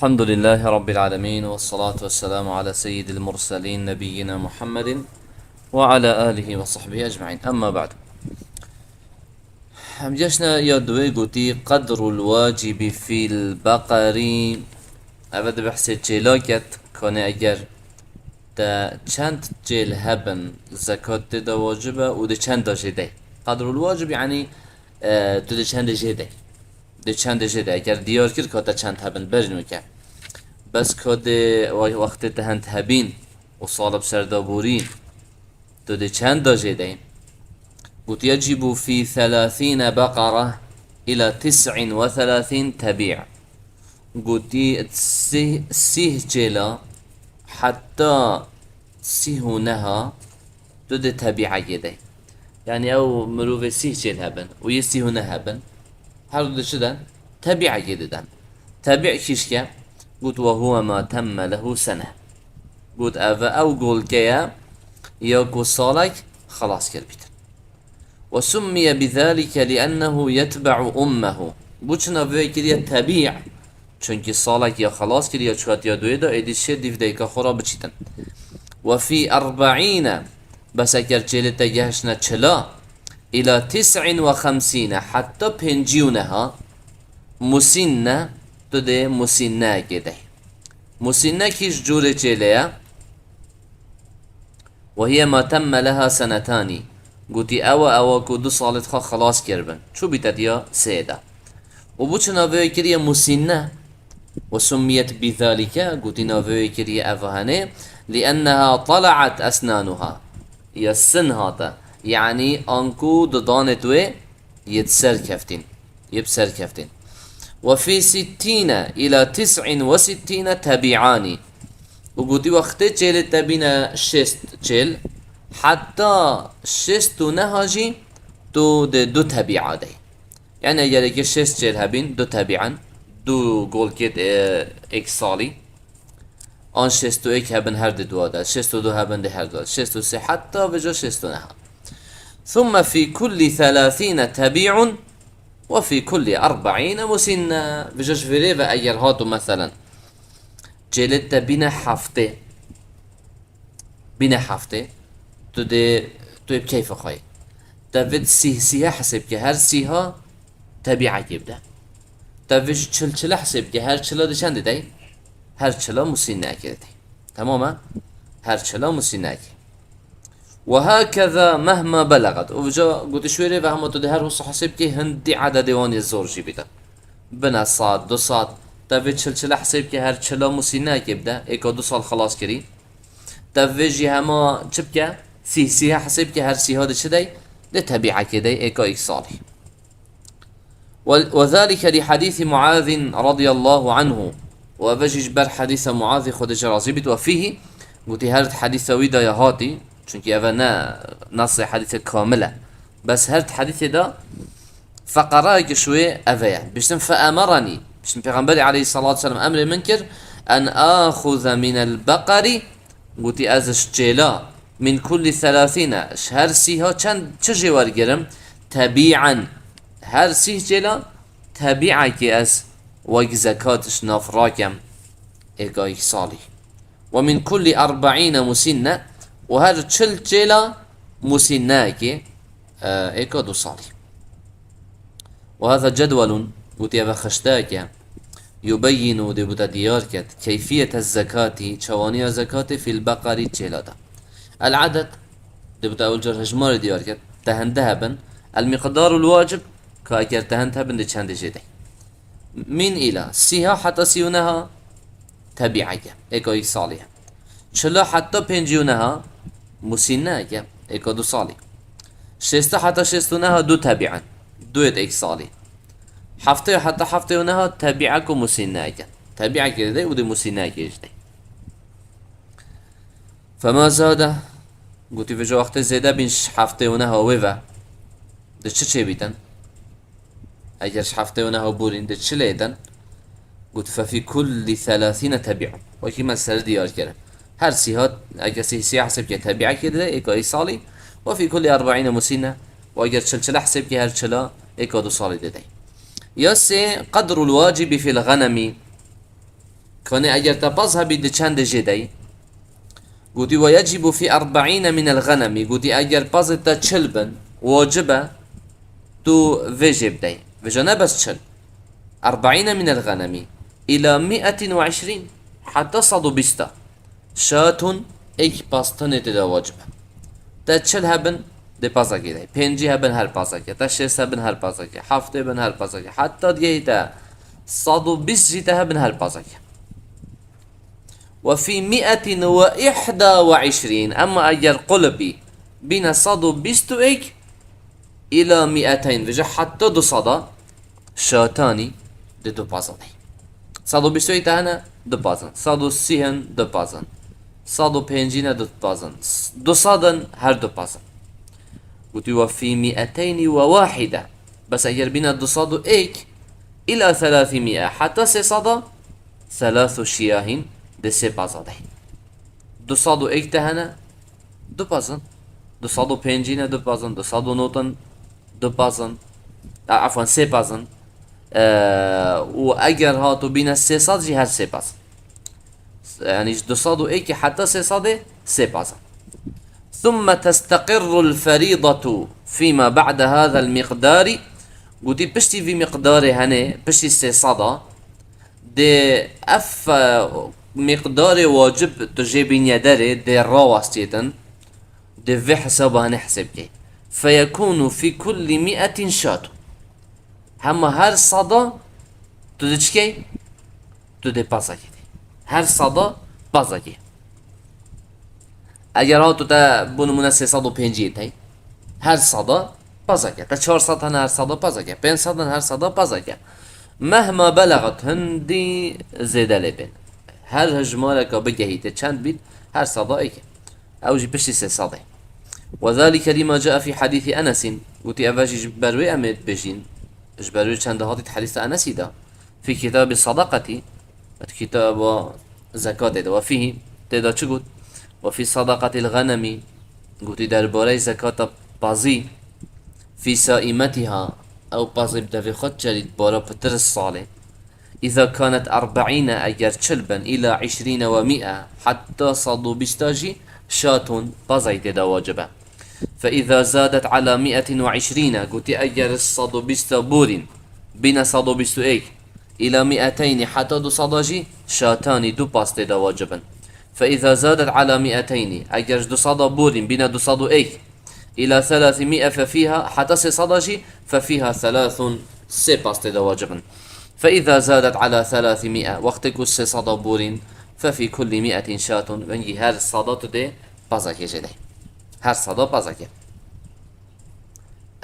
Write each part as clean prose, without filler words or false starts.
الحمد لله رب العالمين، والصلاة والسلام على سيد المرسلين نبينا محمد وعلى آله وصحبه أجمعين. أما بعد، هم جشنا يدوي قوتي قدر الواجب في البقري. أبدا بحث جيلاكت كان أجر دا چند جيل هبن زكاة دا واجبه و دا چند دا جده. قدر الواجب يعني تو دا چند جده، ده چند جده اگر دیار کرد که تا چند هبن برنو که بس که ده وقت تهند هبین و صالب سردابوری تو ده چند دا جده قلت يجب في 30 بقرة إلى 39 تبيع. قلت سيه جيلا حتى سيهونها تو ده تبيع جده، يعني او مروف سيه جيل هبن ويسيهونها هبن هر دو شدن تبع جددن. تبع كيشكا قلت وهو ما تم له سنة. قلت أفا أو قول كيا ياكو صالك خلاص كربيت. وسمي بذلك لأنه يتبع أمه. بوچنا بكريا تبيع چونك صالك يا خلاص كريا چوات يا دويدا ايدي شد ديكا خورا بچيتن. وفي 40 بس اگر جلتا جهشنا چلا إلى 59 حتى بنجيونها مسنة تده مسنة كده. مسنة كيش جورة جيليا وهي ما تم لها سنتان. قلتي أوا كو 2 سالت خلاص كربن شو بتديا سيدا وبوش نافوي كريا مسنة وسميت بذلك. قلتي نافوي كريا أفهاني لأنها طلعت أسنانها يسن هذا يعني أنكو دانتوي يتسر كفتين. وفي 60 إلى 69 تبيعاني. وقلتي وقت جيل تبينا شست جيل حتى شست نهاجي دو تبيعا دي، يعني يلي شست جيل هبين دو تبيعا دو قول كيت اك صالي آن شستو اك هبن هر دو هذا شستو دو هبن دي هر دو شستو سي حتى بجو شستو نها. ثم في كل 30 تبيع وفي كل 40 مسنة. بجوش فريبا اگر هاتو مثلا جلت بنا حفته تو بكيف خواهي تفيد سيها حسب که هر سيها تبيعه يبدا. تفيد چل حسب که هر چلا ده چند ده هر چلا مسنة كده. تماما هر چلا مسنة كده. وهكذا مهما بلغت. وجا قلت شويري وهم تدهر وصح حسب كي هندي عدد وان الزور جي بيتا بنا صاد 2 ساعت تفيد چل حسب كي هر چلا مسنة كده ايكا 2 سال خلاص كري. تفيد جي هما چبكا سيها حسب كي هر سيها ده چدي ده تبيعه كده ايكا 1 سالي. وذلك لحديث معاذ رضي الله عنه. وبجيج بر حديث معاذ خود جرازي بيت وفيه قلت هرت حديث ويدا يا هاتي چونك اوه نص حديث كاملة بس هرت حديث دا فقراء شوية اوه بشتم فأمرني بشتم پیغمبر عليه الصلاة والسلام امر منكر ان اخذ من البقر قلت ازش جيلا من كل 30 هر سيها چه جوار گرم تبيعا هر سيه جيلا تبيعا كي از وق زكاتش نافراكم ايقا صالي. ومن كل 40 مسنة وهر چل جيلا مسنة كي ايقا 2 صالي. وهذا جدول وتيابا خشتاك يبين دبوتا دياركت كيفية الزكاة شوانية زكاة في البقر جيلا دا. العدد دبوتا اول جر هجمار دياركت تهن ذهبا. المقدار الواجب كاكر تهن ذهبا دي چند جيدي من إلى سيها حتى سيونها تبيعية ايكا صالية. چلا حتى پنجيونها مسنة ايكا 2 صالي. شسته حتى شستونها 2 تبيعا 2 ايك صالي. حفته حتى حفتهونها تبيعك مسنة تبيعك دي ودي مسنة دي. فما زاد قلت في جو وقت زيادة بينش حفتهونها ويفا ده چه بيتن اگرش حفتهونها بورين ده چه ليدن. قلت ففي كل 30 تبيع وكي ما سر ديار كره هر سيهات اگر سيها حسب كي تبيعه كده ايكا صالي. وفي كل 40 مسنة واگر چل حسب كي هر چلا ايكا 2 صالي ده. يسي قدر الواجب في الغنم كان اگر تباز هبي دي چند جدي قوتي ويجب في 40 من الغنم قوتي اگر باز تا چلبن واجبه تو فيجب دي فيجانا بس چل 40 من الغنم إلى 120 حتى صدو بستا شاتون ایک باستن تدا واجبه تا چل هبن دي بازا كده پنجي هبن هر بازا كده تا شش هبن هر بازا كده هفت هبن هر بازا كده حتى ديه تا صدو بس جيتا هبن هر بازا كده وفي 121 أما أجر قلبي بين صدو بستو إيك إلى 200 وجه حتى دو صدا شاتاني دو بازن صدو بستو إيك هنا دو بازن صدو سيهن دو بازن صدو بينجين دو بازن دو صدن هر دو بازن قلت وفي 201 بس أجر بين دو صدو إيك إلى 300 حتى سي صدا 3 شياهين ده سه بازده 201 هنا دو بازن 250 دو بازن 209 دو بازن عفوا سه بازن و اگر هاتو بين 300 جي هر سه بازن يعني 201 حتى 300 سه بازن ثم تستقر الفريضة فيما بعد هذا المقدار قلت بشتي في مقدار هنا بشتي 300 ده اف مقدار واجب تجيبين يدري دي رواستيتن دي في حسابها نحسب كي فيكون في كل 100 شات هما هر صدا تدشكي تدي بازاكي هر صدا بازاكي اگر ها تو تا بونمونه 350 هی هر صدا بازاكي تا 400 هر صدا بازاكي 500 هر صدا بازاكي مهما بلغت هندي زيادة لبن هر هجمالك بجهيت چند بيت هر صدائك او جي بشي سي صدي وذلك لما جاء في حديث انس قلت افاجي جبروي امد بجين جبروي چند هاتي حديث انس دا في كتاب الصدقة كتاب زكاة دا وفيه تدا چه قلت وفي صدقة الغنم قلت درباري زكاة بازي في سائمتها او بازي بدفي خد جريد بارا بتر الصالح إذا كانت 40 أجر چلبا إلى 20 و100 حتى صدو بستاجي شاتون بازيت دا واجبة فإذا زادت على 120 قلت أجر الصدو بستابور بين صدو بستو إيك إلى 200 حتى دو صداجي شاتان دو باست دا واجبا فإذا زادت على 200 أجر دو صدابور بين دو صدو إيك إلى 300 ففيها حتى سي صداجي ففيها 3 سي باست دا واجبا فإذا زادت على 300 وقت كس صدابور ففي كل 100 شات ونجي هر صدات ده بازاكي جدي هر صدا بازاكي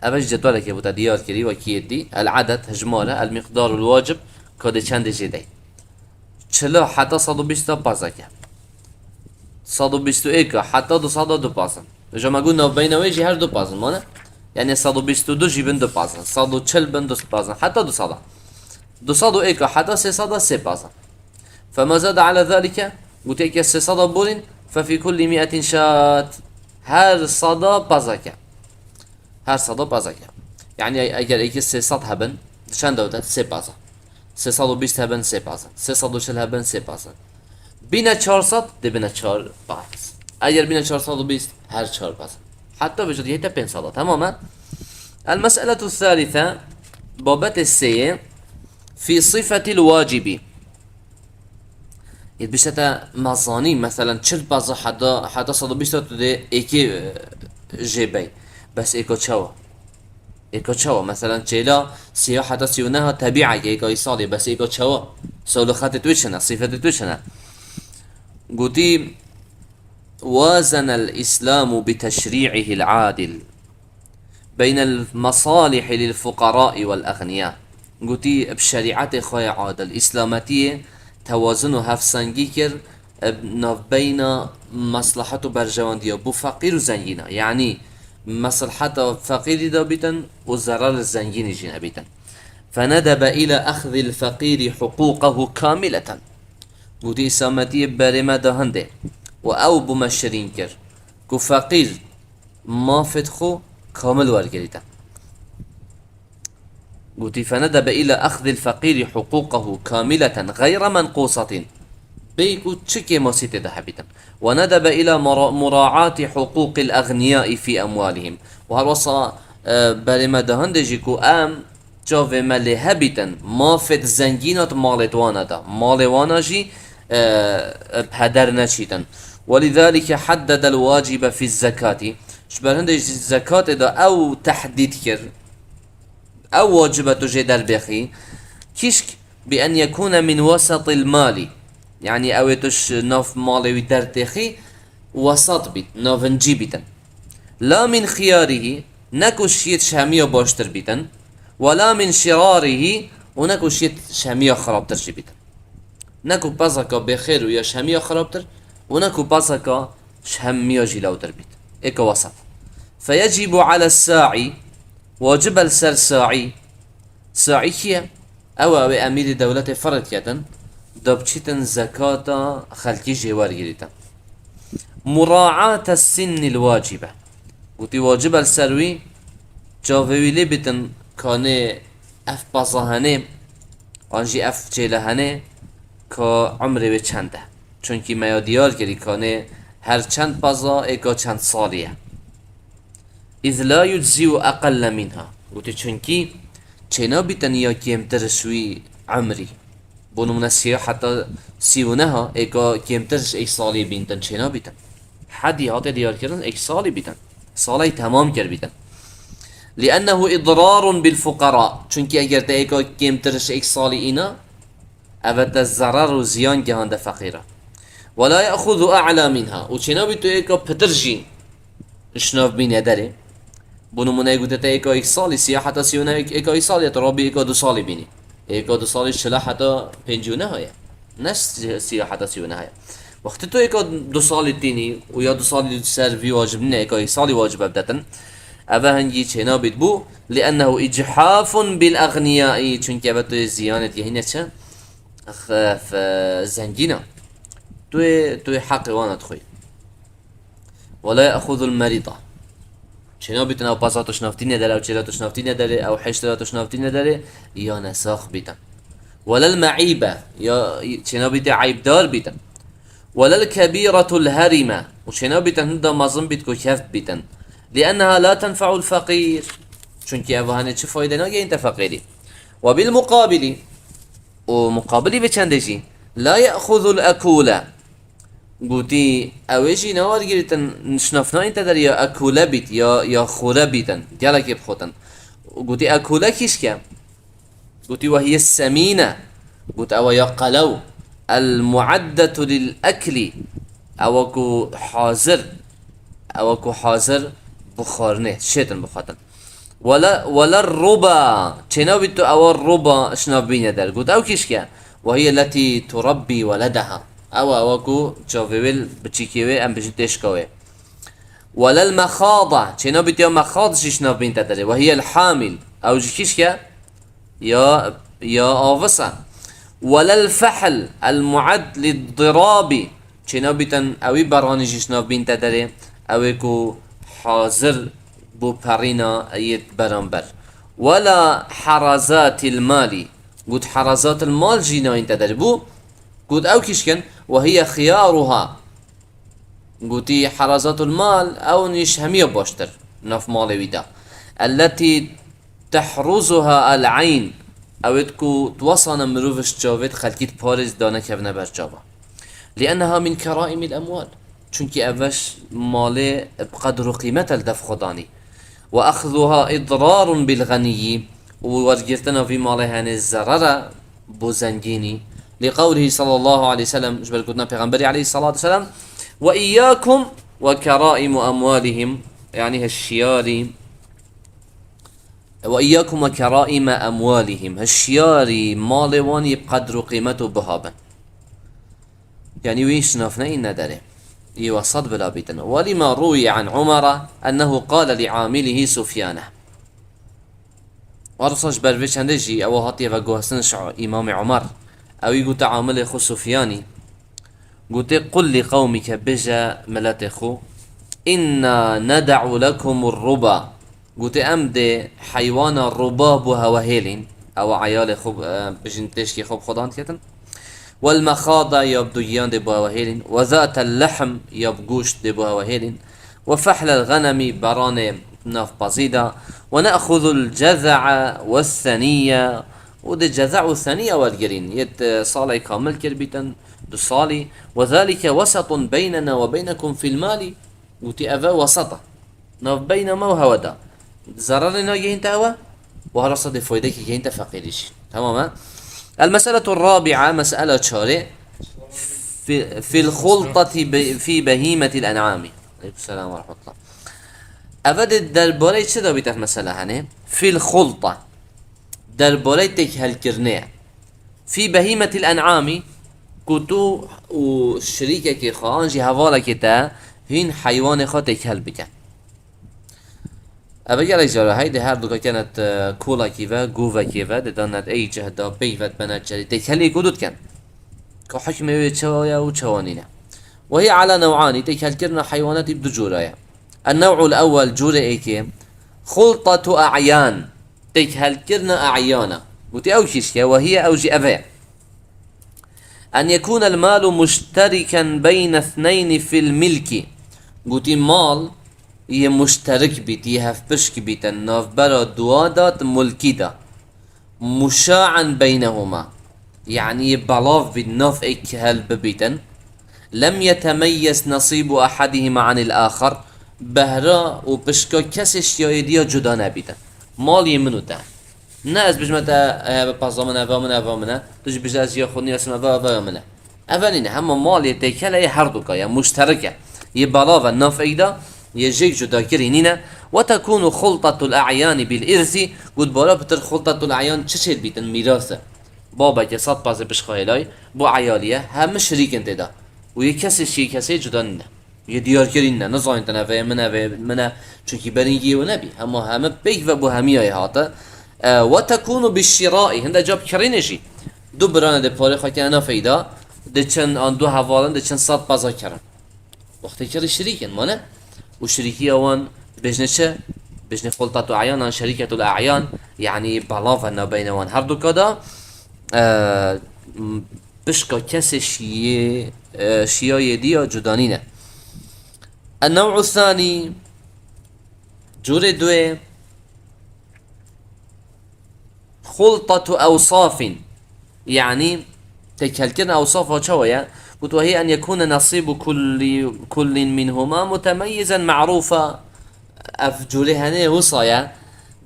أبش جدولك بودا ديار كري وكيدي العدد هجمالة المقدار الواجب كده چند جدي چلا حتى 120 بازاكي 121 حتى 200 دو بازن جمع قلنا بينويجي هر دو بازن مانا يعني 122 جيبن دو بازن 140 بن دو بازن حتى 200 201 حتى 300 سه بازن فما زاد على ذلك قلت لك 300 بولين ففي كل 100 شات هر صدا بازاكا هر صدا بازاكا يعني اگر ایک 300 هبن چند دوتا سه بازن 320 هبن سه بازن 340 هبن سه بازن بين 400 ده بين 4 باز اگر بين 420 هر 4 بازن حتى بجد يهتا 500 تماما المسألة الثالثة بابت السيء في صفة الواجب يتبشتا مزاني مثلا چل بازا حدا 120 ده ايكي جيبي بس ايكو چوا مثلا چيلا سيا حدا سيونها تبيعة ايكو يصالي بس ايكو چوا سولخات توشنا صفة توشنا قلتي وازن الإسلام بتشريعه العادل بين المصالح للفقراء والأغنياء قلتي بشريعة خويا عادل إسلاماتية توازن هفسنجي كر بين مصلحة برجواندية بو فقير وزنجينة يعني مصلحة فقير دابتا وزرار الزنجين جينا بيتا فندب إلى أخذ الفقير حقوقه كاملة قلتي إسلاماتية برما دهنده وأو بمشرين كر كو فقير ما فتخو كامل ورقريتا قلت فندب إلى أخذ الفقير حقوقه كاملة غير منقوصة بيكو تشكي ماسيت ده حبيتا. وندب إلى مراعاة حقوق الأغنياء في أموالهم. وهالوصا برما دهندجيكو جاوه مالي هبيتا ما فت زنجينات مالت وانا دا مال وانا جي بهدر نشيتا. ولذلك حدد الواجب في الزكاة. شبه هندج الزكاة دا أو تحديد كر أو واجبة جدر بخي كشك بأن يكون من وسط المال، يعني أويتش ناف مالي درتخي وسط بيت ناف نجيبتا، لا من خياره نكوش يتشامية باشتر بيتا، ولا من شراره ونكوش يتشامية خرابتر جيبتا. نكو بازكا بخير ويا شامية خرابتر، ونكو بازكا شامية جيلاوتر بيت، إيكا وسط. فيجب على الساعي، واجب السر ساعي، ساعي كيه او امیر دولت فرد کردن دابچیتن زکاة خلقی جوار گیریتن. مراعاة السن الواجبة، وتي واجب السروي جاویلی بیتن کانه اف بازاهنه آنجی اف جیلهنه که عمره به چنده، چونکی ما دیار کردی کانه هر چند بازا ایکا چند سالیه. اذ لا يجزي اقل منها، وتي چونکی چنا بیتن یا کمتر شوی عمری بونمنا حتى سیونها ایکا کمترش ایک سالی بینتن چنا بیتن حدی هاته دیار کردن ایک سالی بیتن سالی تمام کر بیتن. لأنه إضرار بالفقراء، چونکی اگر تا ایکا کمترش ایک سالی اینا اوت الضرر و زیان گهانده فقیره. ولا يأخذ أعلى منها، و چنا بیتو ایکا پترجی اشناف بینه داره بونمونه يقول تا ایک سالی سیاحتا سیونه ایک سالی ترابی ایک دو سالی بینی ایک دو سالی شلا حتا پنجونه های نش سیاحتا سیونه های. وقتی تو ایک دو سالی تینی و یا دو سالی سروی واجب نه ایک سالی واجب بدتن اوه هنگی چنا بید بو. لأنه إجحاف بالأغنياء، چونکه اوه تو زیانت یهی نچه خف زنگینا توی حق وانت خوی. ولا يأخذ المريضة، چنا بیتن او پاساتوش نافتی نداره او چراتوش نافتی نداره او حشتراتوش نافتی نداره یا نساخ بیتن. ولا المعيبة، یا چنا بیت عیب دار بیتن. ولا الكبيرة الهرمة، و چنا بیتن هنده مظلم بیت کو کفت بیتن. لأنها لا تنفع الفقير، چونکی اوهانه چه فایده ناگه انت فقیری. و بالمقابل، و مقابلی به چندشی لا يأخذ الأكولة، گوتی اویجی نوار گیریتن نشنافنا این تدر یا اکوله بیت یا خوره بیتن گله که بخوتن. گوتی اکوله کیش که گوتی وهي السمینه، گوت او یا قلو المعدة للأكل، او کو حاضر بخارنه شیطن بخوتن. ولا الربا، چنا بیتو او الربا اشناف بینه در گوت او کیش که وهي التي تربي ولدها، او کو چاویل بچیکیوه ام بجی تشکاوه. ولا المخاضة، چنا بیتیا مخاض ششنا بینت داره وهي الحامل او جیکیش که یا آوسا. ولا الفحل المعد للضراب، چنا بیتن اوی برانی ششنا بینت داره اوی کو حاضر بو پرینا ایت برانبر. ولا حرزات المال، قد حرزات المال جینا اینت داره بو قد او كيشكن وهي خيارها، قوتي حرزات المال او نيش همية باشتر نف مالي ويدا التي تحرزها العين او تكو توصن مروفش جاوت خلقيت بارز دانا كفنا برجابا. لأنها من كرائم الأموال، چونكي اوش مالي بقدر قيمة الدف خداني. وأخذها إضرار بالغني، وورجرتنا في مالي هاني الزرارة بوزنجيني، لقوله صلى الله عليه وسلم جبل قلنا پیغمبري عليه الصلاة والسلام وإياكم وكرائم أموالهم، يعني هالشياري وإياكم وكرائم أموالهم هالشياري مال واني بقدر قيمته بهابا، يعني ويش نافنا إن نداره يوصد بلا بيتنا. ولما روي عن عمر أنه قال لعامله سفيانه، ورصاش برويش هندجي أو هاتي وقوهسنش إمام عمر او يقول تعامل خو سفياني قلت قل لقومك بجا ملات خو إنا ندع لكم الربا، قلت أمد حيوان الربا بها وهيلين او عيال خو بجنتشكي خو خدان كتن. والمخاض يبدويان دي بوهيلين، وذات اللحم يبقوش دي بوهيلين، وفحل الغنم بران ناف بزيدا، ونأخذ الجذع والثنية، ودي الجذع والثنية والجرين يت صالي كامل كربيتا دو صالي، وذلك وسط بيننا وبينكم في المال، وتي أفا وسطة ناف بين ما وهودا ضررنا يهين هوا وهرصة دي فويدك يهين فقيرش. تمام. المسألة الرابعة مسألة شارع في الخلطة في بهيمة الأنعام. عليكم السلام ورحمة الله. أبد درباري چه دا بيتك مسألة هنه في الخلطة درباري تك هالكرنيع في بهيمة الأنعام كتو وشريكة كي خانجي هوالا كتا هين حيوان خا تك هل بكن. أبا جالك جارة هاي ده هر دوكا كانت كولا كيفا قوفا كيفا ده دانت اي جهدا بيفت بنات جاري تك هل يكودود كان كحكمة ويتشوايا وشوانينا. وهي على نوعان تك هل كرنا حيوانات بدو جورايا. النوع الأول جورة ايكي خلطة أعيان تك هل كرنا أعيانا وتي أوشيشيا، وهي أوجي أفا أن يكون المال مشتركا بين اثنين في الملك. قوتي مال يه مشترك بيت يهف بشك بيت الناف برا دوادات ملكي دا مشاعا بينهما، يعني بلاف بالناف ايك هل ببيتن لم يتميز نصيب أحدهما عن الآخر، بهرا وبشكا كسش يايديا جدا نبيتن مال يمنو ده ناس بجمتا بازامنا ومنا تج بجاز ياخذني اسمه ومنا أفنين هم مال يتكلا يحردوكا يا مشتركة يبلاف الناف ايدا يجيك جدا كرينينا. وتكون خلطة الأعيان بالإرث قد بارا بتر خلطة الأعيان چشير بيتن ميراثة بابا كي صد بازي بشخايلاي بو عيالية هم شريك انت دا ويكسي شي كسي جدا نينا يديار كريننا نظام انتنا في منا چونكي برينجي ونبي هم بيك وبو همية هاتا. وتكون بالشراء هنده جاب كرينشي دو برانه ده پاره خاكي انا فيدا ده چن آن دو حوالن ده چن صد بازا کرن وقتی كري شريكن مانا وشريكي اوان بجنه چه بجنه خلطة اعيان شركة الاعيان يعني بلافنا بينوان هر دو كدا بشكا كسي شياي ديا جدانينه. النوع الثاني جوري دوه خلطة أوصاف، يعني تكهلكن أوصافها شوية وهي أن يكون نصيب كل منهما متميزا معروفا أفجولهنه وصايا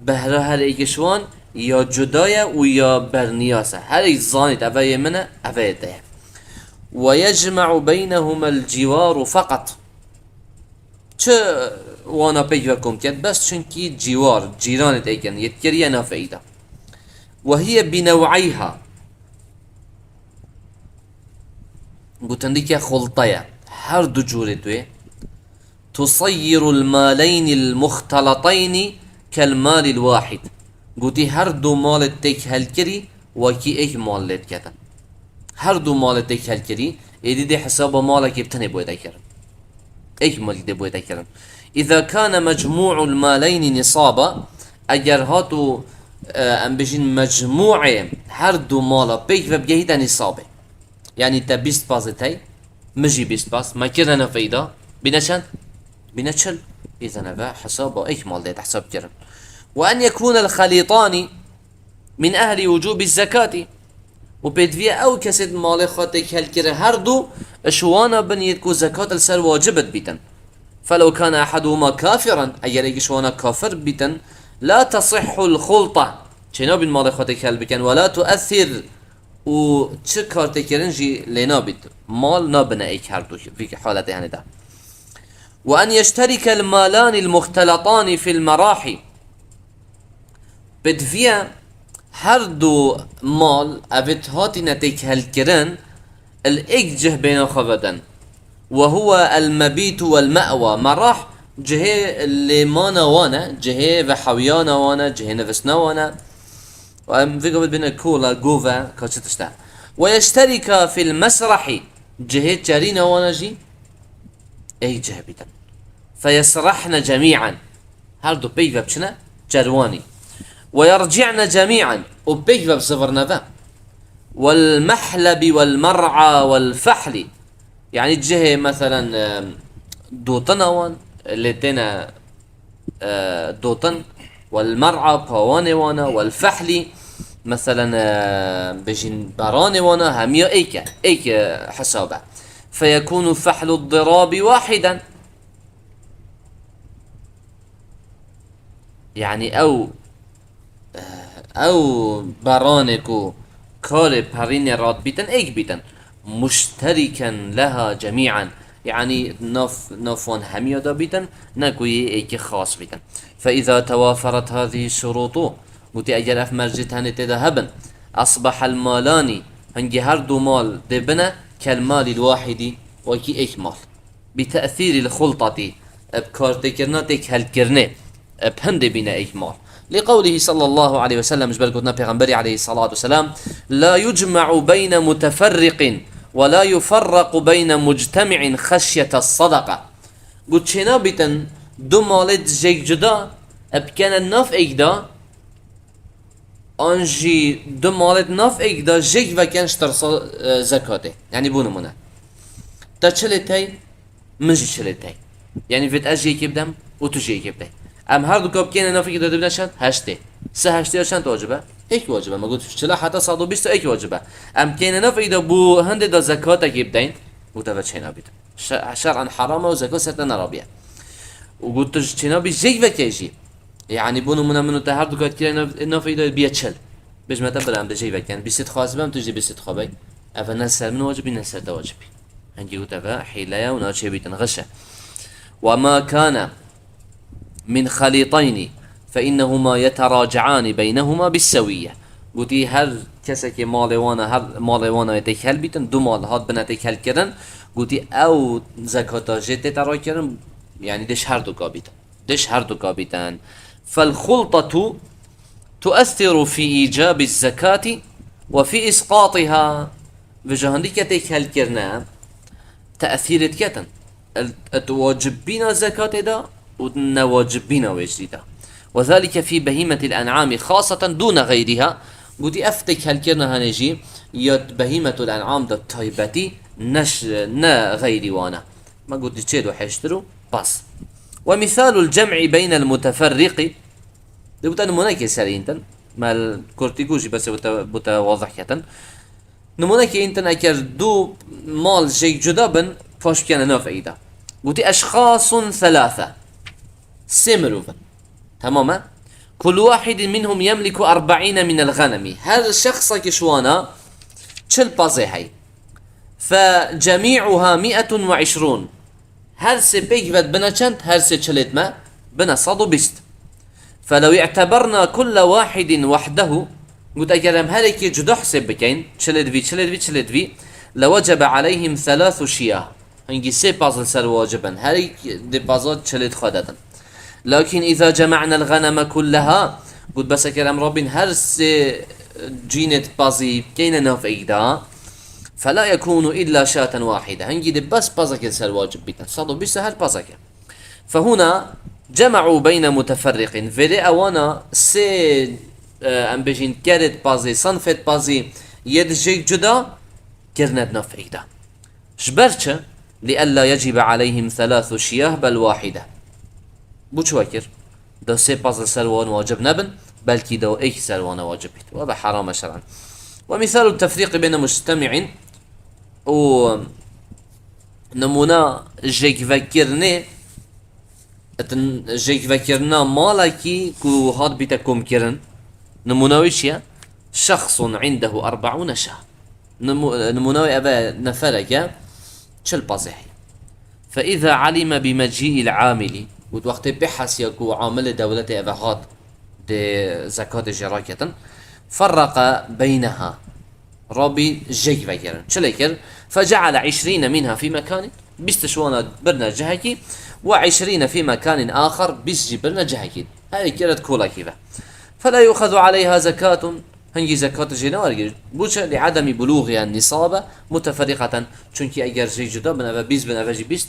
بهره هر إيكشوان يا جدايا ويا برنياسة هر إيزانت أفايا منه أفايا ده. ويجمع بينهما الجوار فقط. چه وانا بيجوكم كد بس چونكي جوار جيرانت ايكن يتكريا نافعيدا. وهي بنوعيها قلتنديك خلطية هر دو جورتوه تصير المالين المختلطين كالمال الواحد. قلتي هر دو مال تيك هالكري وكي ايك مال لت كتا هر دو مال تيك هالكري ايدي دي حساب مالك يبتني بويدا كرن ايك مالك دي بويدا كرن. إذا كان مجموع المالين نصابا اگر هاتو ام بجين مجموعه هر دو مالا بيك وبجهيدا نصابه يعني تا 20 بازتاي مجي 20 باز ما كرنا فايدا بنشان بنشل اذا نبا حسابه ايك مال ده حساب كرن. وان يكون الخليطان من اهل وجوب الزكاه وبيدفيا او كسد مال خاطك هالكره هر دو اشوانا بنيتكو زكاه السر واجبت بيتن. فلو كان احدهما كافرا اگر ايشوانا كافر بيتن لا تصح الخلطة چنا بين مال خاطك هل بكن ولا تؤثر و چه كارتكرنجي لنا بيت مال نابنا ايك هر دو في حالته هنه ده. وأن يشترك المالان المختلطان في المراحي بدفيا هر دو مال ابت هاتي نتيك هالكرن الاجه بين خبدن وهو المبيت والمأوى. مراح جهه اللي مانا وانا جهه وحويانا وانا جهه نفسنا وانا وام في قبل بين كولا جوفا كاتشتشتا. ويشترك في المسرح جهه جارينا وانا جي اي جهه بيتن فيسرحن جميعا هردو بيفا بشنا جرواني ويرجعن جميعا وبيفا بصفرنا ذا. والمحلب والمرعى والفحل. يعني جهة مثلا دوطن اوان اللي تنا دوطن، والمرعى باوان وانا، والفحل مثلا بجين بران وانا هميا ايك حسابه. فيكون فحل الضراب واحدا، يعني او برانكو كالب هرين رات بيتن ايك بيتن مشتركا لها جميعا، يعني نافوان هميا دا بيتن نكوي ايك خاص بيتن. فاذا توافرت هذه الشروط قلت اجل اف مرجتان تذهبن اصبح المالان هنجي هردو مال دبنا كالمال الواحد وكي ايك مال، بتأثير الخلطة بكارتكرنا تك هالكرنه بهند بنا ايك مال. لقوله صلى الله عليه وسلم جبل قلنا پیغمبر عليه الصلاة والسلام لا يجمع بين متفرق ولا يفرق بين مجتمع خشية الصدقة. قلت شنا بيتن دو مالت جيك جدا ابكان الناف ايك دا انجي دو مالت ناف ايك دا جيك وكان شتر زكاته. يعني بونو منا تا چلتاي منجي چلتاي، يعني فيت اجي كبدم وتجي كبدم ام هر دو كاب كان نافي كده دبنا شان هشته سه هشته شان واجبه ايك واجبه ما قلت چلا حتى 120 ايك واجبه ام كان نافي ده بو هند ده زكاته كبدين وتبع چنا بيت شرعا حرام وزكاه ستنا رابيه وقلت چنا بي جيك وكيجي. يعني بونو منو تهر دو كات كان نافي ده بيتشل بيج متى بلا ام ده جيك وكان بيست خاصبم تجي بيست خابي افنا سر من واجبي نسر ده واجبي هنجي وتبع حيله وناشي بيتن غشه. وما كان من خليطين فإنهما يتراجعان بينهما بالسوية. قلتي هل كسك مالوانا يتكهل بيتن دو مال هاد بنا تكهل كرن قلتي او زكاة جت ترى كرن يعني دش هر دو كابيتان. فالخلطة تؤثر في إيجاب الزكاة وفي إسقاطها. بجهندك تكهل كرنا تأثير كتن الواجبين زكاة دا ونواجبين وجديدا، وذلك في بهيمة الأنعام خاصة دون غيرها. قدي أفتك هالكرنا هنجي يد بهيمة الأنعام دا تايبتي نا غيري وانا ما قلت تشيدو حيشترو بس. ومثال الجمع بين المتفرق دبت نمونك سرينتن ما الكورتيكوجي بس بتا واضح كتن نمونك انتن اكر دو مال جيك جدابن فاش كان نافعيدا. قلت أشخاص ثلاثة سمروفن تماما كل واحد منهم يملك 40 من الغنم. هذا الشخص كشوانا چل بازيحي فجميعها 120. هر سي بيك ود بنا چند هر سي چلت ما بنا 120. فلو اعتبرنا كل واحد وحده قلت اجرم هركي جدا حسب بكين چلت في لوجب عليهم 3 شياه. هنجي سي بازل سر واجبا هري دي بازات چلت خادتن. لكن إذا جمعنا الغنم كلها قلت بس كلام ربين هر سي جينة بازي كينا ناف ايدا فلا يكون إلا شاة واحدة. هنجي دي بس بازك سر واجب بيتن صادو بيس هر بازك. فهنا جمعوا بين متفرق فيدي اوانا سي ام بيجين كارت بازي صنفت بازي يد جيك جدا كرنت ناف ايدا شبرچه لئلا يجب عليهم 3 شياه بل واحدة. بو چواكر دو سي بازل سروان واجب نبن بلكي دو ايك سروان واجب بيت وهذا حرام شرعا. ومثال التفريق بين مجتمع و نمونا جيك فكرنا مالكي كو هاد بيتكم كرن نمونا ويشيا شخص عنده 40 شاه نمونا أبا نفرك چل بازحي. فإذا علم بمجيء العامل وقت بحث يكو عامل دولة أبهات دي زكاة جراكة فرق بينها ربي جيك فكرن چلكر فجعل 20 منها في مكان بيستشوانا برنا جهكي و20 في مكان آخر بيسجي برنا جهكي. هاي كرت كولا كيفا فلا يؤخذ عليها زكاة. هنجي زكاة جنوار بوش لعدم بلوغها النصاب متفرقة چونكي اگر جي جدا بنا 20 بنا جي 20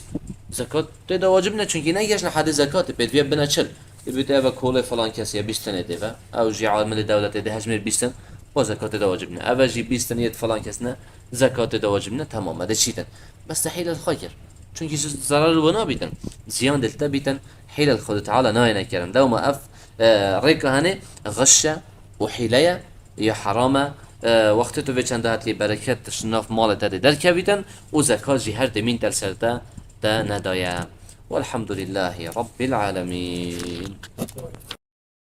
زكاة تدا واجبنا چونكي نيجاش لحد زكاة بيت بنا چل بيت اوا كوله فلان كسي 20 تنه ديفا او جي عامل دولة ده هجم 20 و زکات دا واجب نه. اول جی بیستنیت فلان کس نه زکات دا واجب نه تمام ده چیتن بس حیل خاکر چون که ضرر و نابیتن زیان دلتا بیتن حیل خود تعالی نای نکرن دوما اف ریکا هنه غشه و حیله یا حرامه وقت تو به چند هات لی برکت شناف مال داده در کبیتن و زکات جی هر دمین تل سرده دا ندایا والحمد لله رب العالمين.